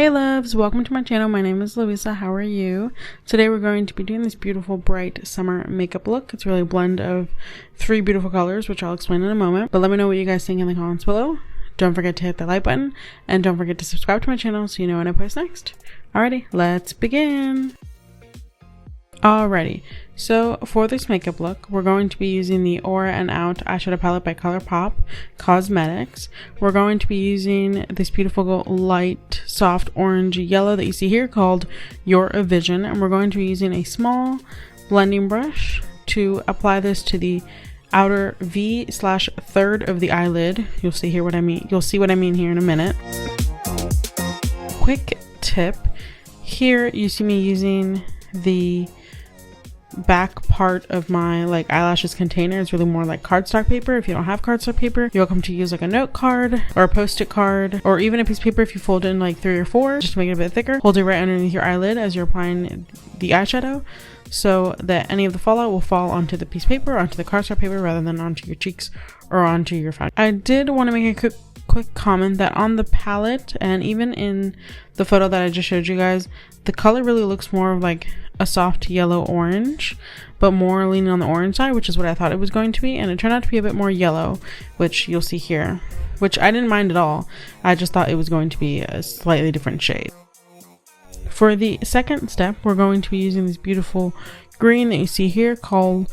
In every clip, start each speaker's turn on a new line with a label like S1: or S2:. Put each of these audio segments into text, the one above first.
S1: Hey loves, welcome to my channel. My name is Luisa. How are you? Today we're going to be doing this beautiful bright summer makeup look. It's really a blend of three beautiful colors, which I'll explain in a moment. But let me know what you guys think in the comments below. Don't forget to hit the like button and don't forget to subscribe to my channel so you know when I post next. Alrighty, let's begin. Alrighty, so for this makeup look, we're going to be using the Aura Out eyeshadow palette by ColourPop Cosmetics. We're going to be using this beautiful light, soft orange yellow that you see here called Your Vision, and we're going to be using a small blending brush to apply this to the outer V/third of the eyelid. You'll see here what I mean. You'll see what I mean here in a minute. Quick tip: here you see me using the back part of my eyelashes container. It's really more like cardstock paper. If you don't have cardstock paper, you're welcome to use like a note card or a post-it card or even a piece of paper if you fold it in like 3 or 4 just to make it a bit thicker. Hold it right underneath your eyelid as you're applying the eyeshadow so that any of the fallout will fall onto the piece of paper, onto the cardstock paper, rather than onto your cheeks or onto your foundation. I did want to make a quick comment that on the palette and even in the photo that I just showed you guys, the color really looks more of like a soft yellow orange, but more leaning on the orange side, which is what I thought it was going to be, and it turned out to be a bit more yellow, which you'll see here, which I didn't mind at all. I just thought it was going to be a slightly different shade. For the second step, we're going to be using this beautiful green that you see here called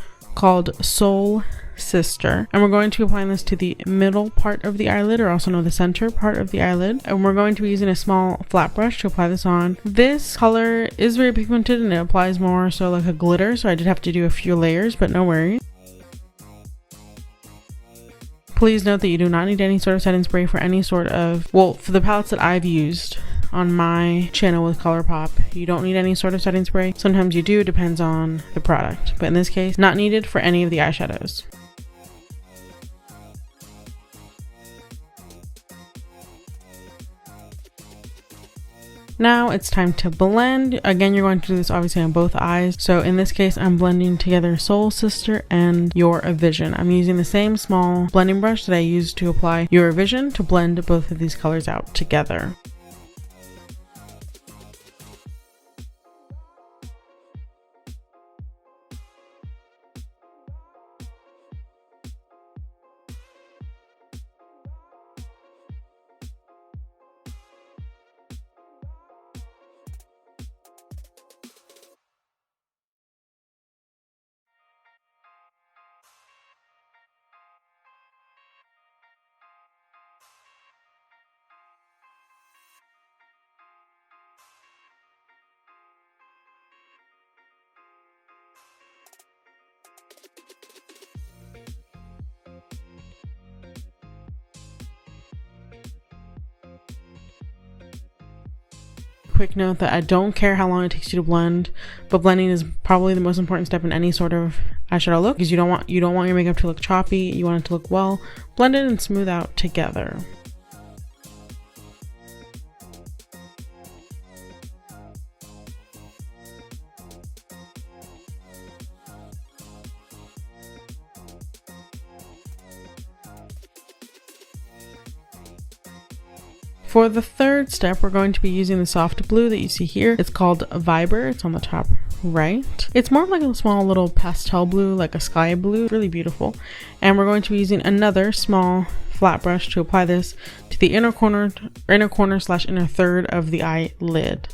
S1: Soul Sister, and we're going to be applying this to the middle part of the eyelid, or also know the center part of the eyelid, and we're going to be using a small flat brush to apply this on. This color is very pigmented and it applies more so like a glitter, so I did have to do a few layers, but no worries. Please note that you do not need any sort of setting spray for any sort of, well, for the palettes that I've used on my channel with ColourPop, you don't need any sort of setting spray. Sometimes you do, depends on the product, but in this case, not needed for any of the eyeshadows. Now it's time to blend. Again, you're going to do this obviously on both eyes. So in this case, I'm blending together Soul Sister and Your Vision. I'm using the same small blending brush that I used to apply Your Vision to blend both of these colors out together. Quick note that I don't care how long it takes you to blend, but blending is probably the most important step in any sort of eyeshadow look, because you don't want your makeup to look choppy. You want it to look well blended and smooth out together. For the third step, we're going to be using the soft blue that you see here. It's called Viber. It's on the top right. It's more of like a small little pastel blue, like a sky blue. Really beautiful. And we're going to be using another small flat brush to apply this to the inner corner / inner third of the eyelid.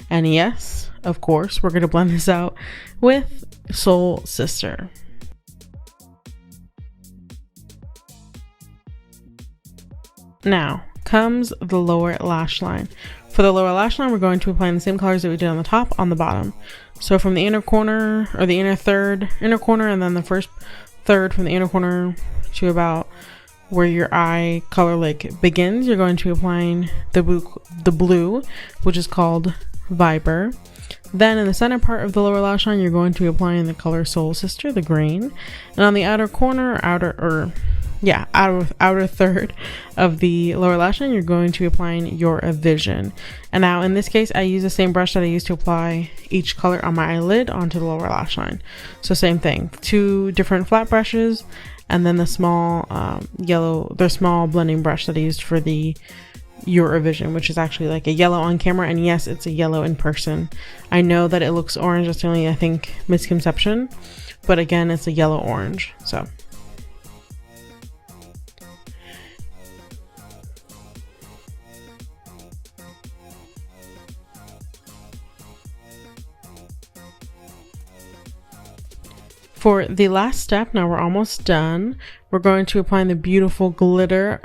S1: And yes, of course, we're going to blend this out with Soul Sister. Now comes the lower lash line. For the lower lash line, we're going to apply the same colors that we did on the top on the bottom. So from the inner corner, or the inner corner, and then the first third from the inner corner to about where your eye color begins, you're going to be applying the blue, which is called Viber. Then in the center part of the lower lash line, you're going to be applying the color Soul Sister, the green, and on the outer corner, outer third of the lower lash line, you're going to be applying Your Vision. And now in this case, I use the same brush that I used to apply each color on my eyelid onto the lower lash line. So same thing, 2 different flat brushes, and then the small small blending brush that I used for the Eurovision, which is actually like a yellow on camera, and yes, it's a yellow in person. I know that it looks orange, that's the only, I think, misconception, but again, it's a yellow orange. So for the last step, now we're almost done, we're going to apply the beautiful glitter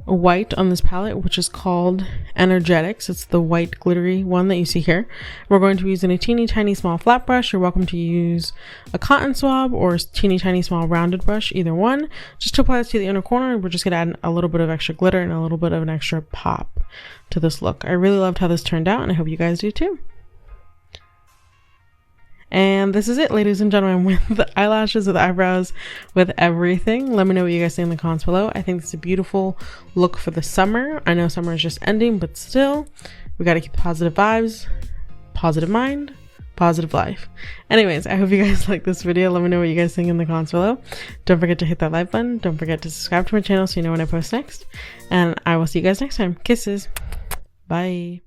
S1: white on this palette, which is called Energetics. It's the white glittery one that you see here. We're going to be using a teeny tiny small flat brush. You're welcome to use a cotton swab or a teeny tiny small rounded brush, either one. Just to apply this to the inner corner, we're just going to add a little bit of extra glitter and a little bit of an extra pop to this look. I really loved how this turned out, and I hope you guys do too. And this is it, ladies and gentlemen, with the eyelashes, with the eyebrows, with everything. Let me know what you guys think in the comments below. I think it's a beautiful look for the summer. I know summer is just ending, but still, we got to keep positive vibes, positive mind, positive life. Anyways, I hope you guys like this video. Let me know what you guys think in the comments below. Don't forget to hit that like button. Don't forget to subscribe to my channel so you know when I post next. And I will see you guys next time. Kisses. Bye.